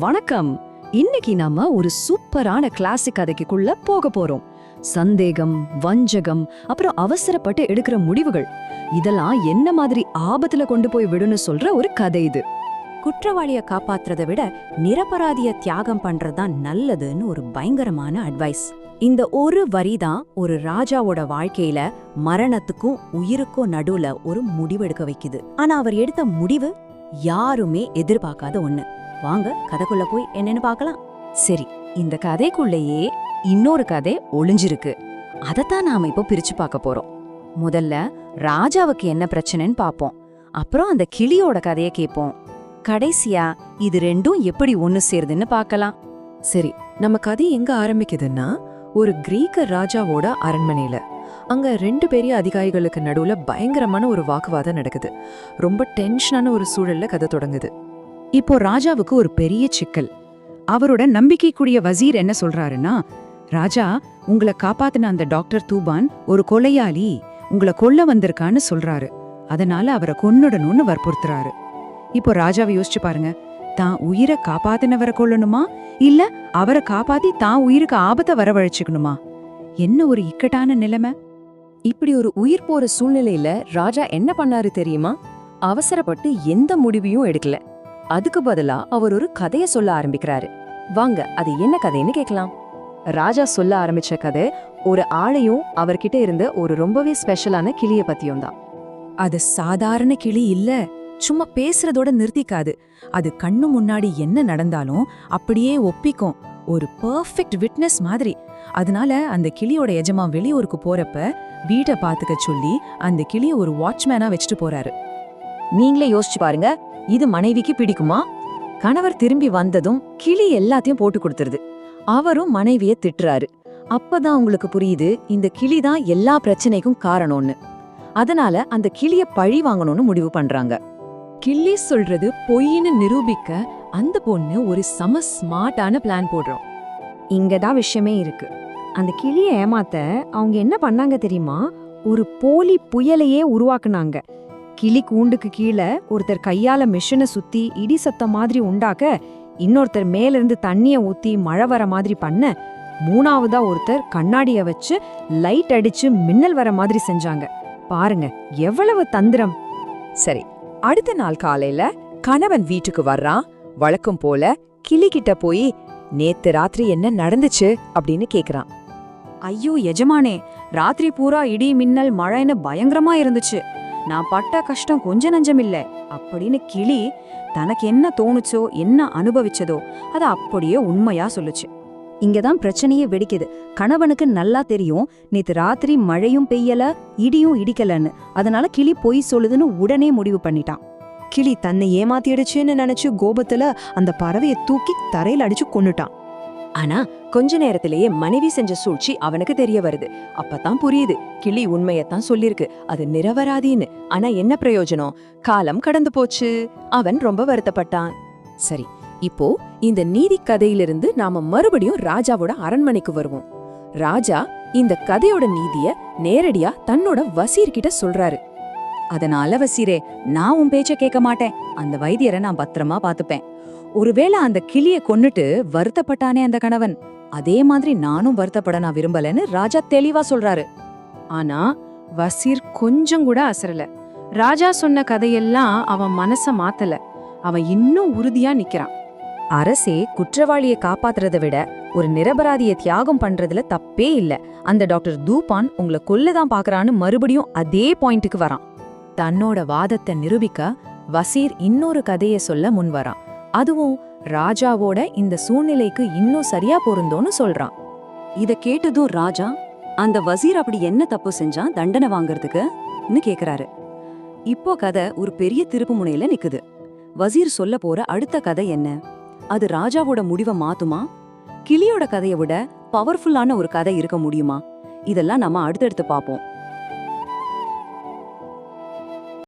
வணக்கம். இன்னைக்கு நாம ஒரு சூப்பரான கிளாசிக் கதைக்குள்ள போக போறோம். சந்தேகம், வஞ்சகம், அப்புறம் அவசரப்பட்டு எடுக்கிற முடிவுகள் இதெல்லாம் என்ன மாதிரி ஆபத்துல கொண்டு போய் விடுன்னு சொல்ற ஒரு கதை இது. குற்றவாளிய காப்பாத்துறதை விட நிரபராதிய தியாகம் பண்றதுதான் நல்லதுன்னு ஒரு பயங்கரமான அட்வைஸ். இந்த ஒரு வரிதான் ஒரு ராஜாவோட வாழ்க்கையில மரணத்துக்கும் உயிருக்கும் நடுவுல ஒரு முடிவெடுக்க வைக்குது. ஆனா அவர் எடுத்த முடிவு யாருமே எதிர்பார்க்காத ஒண்ணு. வாங்க கதைக்குள்ள போய் என்னன்னு பார்க்கலாம். சரி, இந்த கதைக்குள்ளேயே இன்னொரு கதை ஒளிஞ்சிருக்கு. அதத்தான் நாம இப்போ பிரிச்சு பார்க்க போறோம். முதல்ல ராஜாவுக்கு என்ன பிரச்சனைன்னு பாப்போம். அப்புறம் அந்த கிளியோட கதையை கேட்போம். கடைசியா இது ரெண்டும் எப்படி ஒண்ணு சேருதுன்னு பார்க்கலாம். சரி, நம்ம கதை எங்க ஆரம்பிக்குதுன்னா ஒரு கிரீக்க ராஜாவோட அரண்மனையில. அங்க ரெண்டு பெரிய அதிகாரிகளுக்கு நடுவுல பயங்கரமான ஒரு வாக்குவாதம் நடக்குது. ரொம்ப டென்ஷனான ஒரு சூழல்ல கதை தொடங்குது. இப்போ ராஜாவுக்கு ஒரு பெரிய சிக்கல். அவரோட நம்பிக்கைக்குரிய வசீர் என்ன சொல்றாருன்னா, ராஜா, உங்களை காப்பாத்தின அந்த டாக்டர் தூபான் ஒரு கொலையாளி, உங்களை கொல்ல வந்திருக்கான்னு சொல்றாரு. அதனால அவரை கொன்னுடணும்னு வற்புறுத்துறாரு. இப்போ ராஜாவை யோசிச்சு பாருங்க, தான் உயிரை காப்பாத்தினவரை கொல்லணுமா இல்ல அவரை காப்பாத்தி தான் உயிருக்கு ஆபத்தை வரவழைச்சுக்கணுமா? என்ன ஒரு இக்கட்டான நிலைமை. இப்படி ஒரு உயிர் போற சூழ்நிலையில ராஜா என்ன பண்ணாரு தெரியுமா? அவசரப்பட்டு எந்த முடிவையும் எடுக்கல. அதுக்கு பதிலா அவர் ஒரு கதைய சொல்ல ஆரம்பிக்கிறாரு. வாங்க அது என்ன கதைன்னு கேட்கலாம். ராஜா சொல்ல ஆரம்பிச்ச கதை ஒரு ஆளையும் அவர்கிட்ட இருந்த ஒரு ரொம்பவே ஸ்பெஷலான கிளிய பத்தியும் தான். அது சாதாரண கிளி இல்ல, சும்மா பேசுறதோட நிறுத்திக்காது. அது கண்ணு முன்னாடி என்ன நடந்தாலும் அப்படியே ஒப்பிக்கும். ஒரு பெர்ஃபெக்ட் விட்னஸ் மாதிரி. அதனால அந்த கிளியோட எஜமான் வெளியூருக்கு போறப்ப வீட்டை பாத்துக்க சொல்லி அந்த கிளிய ஒரு வாட்ச்மேனா வச்சுட்டு போறாரு. நீங்களே யோசிச்சு பாருங்க, இது மனைவிக்கு பிடிக்குமா? கணவர் திரும்பி வந்ததும் கிளி எல்லாத்தையும் போட்டு கொடுத்துருது. அவரும் மனைவிய திட்டுறாரு. அப்பதான் உங்களுக்கு புரியுது, இந்த கிளி தான் எல்லா பிரச்சனைக்கும் காரணம்னு. அதனால அந்த கிளிய பழி வாங்கணும்னு முடிவு பண்றாங்க. கிள்ளி சொல்றது பொய்ன்னு நிரூபிக்க அந்த பொண்ணு ஒரு செம ஸ்மார்ட்டான பிளான் போடுறோம். இங்கதான் விஷயமே இருக்கு. அந்த கிளிய ஏமாத்த அவங்க என்ன பண்ணாங்க தெரியுமா? ஒரு போலி புயலையே உருவாக்குனாங்க. கிளி கூண்டுக்கு கீழே ஒருத்தர் கையால மிஷினை சுத்தி இடி சத்தம் மாதிரி உண்டாக்க, இன்னொருத்தர் மேலிருந்து தண்ணிய ஊத்தி மழை வர மாதிரி பண்ண, மூணாவதா ஒருத்தர் கண்ணாடிய வச்சு லைட் அடிச்சு மின்னல் வர மாதிரி செஞ்சாங்க. பாருங்க எவ்வளவு தந்திரம். சரி, அடுத்த நாள் காலையில கணவன் வீட்டுக்கு வர்றான். வழக்கம் போல கிளி கிட்ட போய் நேத்து ராத்திரி என்ன நடந்துச்சு அப்படின்னு கேக்குறான். ஐயோ எஜமானே, ராத்திரி பூரா இடி மின்னல் மழைன்னு பயங்கரமா இருந்துச்சு. நான் பட்ட கஷ்டம் கொஞ்ச நஞ்சம் இல்ல அப்படின்னு கிளி தனக்கு என்ன தோணுச்சோ என்ன அனுபவிச்சதோ அத அப்படியே உண்மையா சொல்லுச்சு. இங்கதான் பிரச்சனையே வெடிக்குது. கணவனுக்கு நல்லா தெரியும் நேத்து ராத்திரி மழையும் பெய்யல இடியும் இடிக்கலன்னு. அதனால கிளி பொய் சொல்லுதுன்னு உடனே முடிவு பண்ணிட்டான். கிளி தன்னை ஏமாத்திடுச்சுன்னு நினைச்சு கோபத்துல அந்த பறவையை தூக்கி தரையில அடிச்சு கொன்னுட்டான். ஆனா கொஞ்ச நேரத்திலேயே மனைவி செஞ்ச சூழ்ச்சி அவனுக்கு தெரிய வருது. அப்பதான் புரியுது, கிளி உண்மையத்தான் சொல்லிருக்கு, அது நிரபராதின்னு. ஆனா என்ன பிரயோஜனம்? காலம் கடந்து போச்சு. அவன் ரொம்ப வருத்தப்பட்டான். சரி, இப்போ இந்த நீதி கதையிலிருந்து நாம மறுபடியும் ராஜாவோட அரண்மனைக்கு வருவோம். ராஜா இந்த கதையோட நீதிய நேரடியா தன்னோட வசீர்கிட்ட சொல்றாரு. அதனால வசீரே, நான் உன் பேச்ச கேட்க மாட்டேன். அந்த வைத்தியரை நான் பத்திரமா பாத்துப்பேன். ஒருவேளை அந்த கிளிய கொன்னுட்டு வருத்தப்பட்டானே அந்த கணவன், அதே மாதிரி நானும் வருத்தப்பட நான் விரும்பலன்னு ராஜா தெளிவா சொல்றாரு. ஆனா வசீர் கொஞ்சம் கூட அசரல. ராஜா சொன்ன கதையெல்லாம் அவன் மனச மாத்தல. அவன் இன்னும் உறுதியா நிக்கிறான். அரசே குற்றவாளியை காப்பாத்துறதை விட ஒரு நிரபராதிய தியாகம் பண்றதுல தப்பே இல்ல. அந்த டாக்டர் தூபான் உங்களை கொல்லதான் பாக்குறான்னு மறுபடியும் அதே பாயிண்ட்டுக்கு வரான். தன்னோட வாதத்தை நிரூபிக்க வசீர் இன்னொரு கதையை சொல்ல முன்வரான். அதுவும் ராஜாவோட இந்த சூழ்நிலைக்கு இன்னும் சரியா பொருந்தோன்னு சொல்றான். இத கேட்டதும் ராஜா, அந்த வசீர் அப்படி என்ன தப்பு செஞ்சான் தண்டனை வாங்கறதுக்குன்னு கேக்குறாரு. இப்போ கதை ஒரு பெரிய திருப்பு முனையில நிக்குது. வசீர் சொல்ல போற அடுத்த கதை என்ன? அது ராஜாவோட முடிவை மாத்துமா? கிளியோட கதையை விட பவர்ஃபுல்லான ஒரு கதை இருக்க முடியுமா? இதெல்லாம் நம்ம அடுத்தடுத்து பார்ப்போம்.